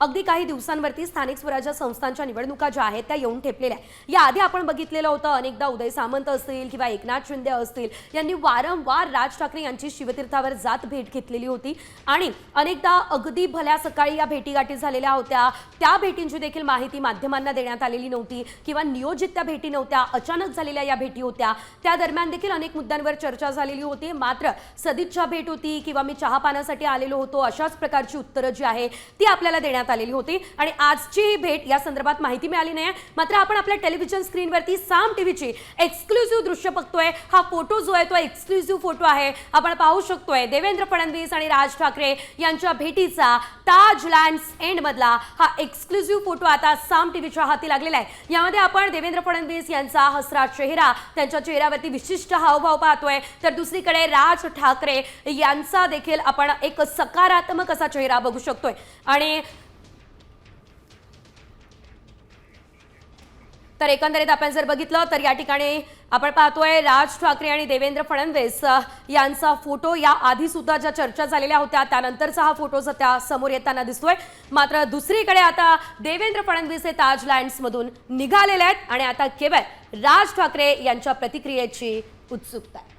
अगदी काही दिवसांवरती स्थानिक स्वराज्य संस्थांच्या निवडणुका ज्या आहेत त्या येऊन ठेपलेल्या आहेत। याआधी आपण बघितलेलं होतं, अनेकदा उदय सामंत असतील किंवा एकनाथ शिंदे असतील यांनी वारंवार राज ठाकरे यांची शिवतीर्थावर जात भेट घेतलेली होती आणि अनेकदा अगदी भल्या सकाळी या भेटीगाठी झालेल्या होत्या। त्या भेटींची देखील माहिती माध्यमांना देण्यात आलेली नव्हती किंवा नियोजित त्या भेटी नव्हत्या, अचानक झालेल्या या भेटी होत्या। त्या दरम्यान देखील अनेक मुद्द्यांवर चर्चा झालेली होती, मात्र सदिच्छा भेट होती किंवा मी चहा पाण्यासाठी आलेलो होतो अशाच प्रकारची उत्तरं जी आहे ती आपल्याला देण्यात आलेली होती। आणि आजची ही भेट या संदर्भात माहिती मिळाली नाही, मात्र आपण आपल्या टेलिव्हिजन स्क्रीनवरती साम टीव्हीची एक्सक्लुसिव्ह दृश्य बघतोय। हा फोटो जो आहे तो एक्सक्लुसिव्ह फोटो आहे, आपण पाहू शकतोय देवेंद्र फडणवीस आणि राज ठाकरे यांच्या भेटीचा ताज लँड्स एंड मधला हा एक्सक्लुसिव्ह फोटो आता साम टीव्हीच्या हाती लागलेला आहे। यामध्ये आपण देवेंद्र फडणवीस यांचा हसरा चेहरा, त्यांच्या चेहऱ्यावरती विशिष्ट हावभाव पाहतोय, तर दुसरीकडे राज ठाकरे यांचा देखील आपण एक सकारात्मक असा चेहरा बघू शकतोय। आणि तर एकंदरीत आपण जर बघितलं तर या ठिकाणी आपण पाहतोय राज ठाकरे आणि देवेंद्र फडणवीस यांचा फोटो या आधी सुद्धा ज्या चर्चा झालेल्या होत्या त्यानंतरचा हा फोटो सध्या समोर येताना दिसतोय। मात्र दुसरीकडे आता देवेंद्र फडणवीस हे ताज लँड्स मधून निघालेले आहेत आणि आता केवळ राज ठाकरे यांच्या प्रतिक्रियेची उत्सुकता आहे।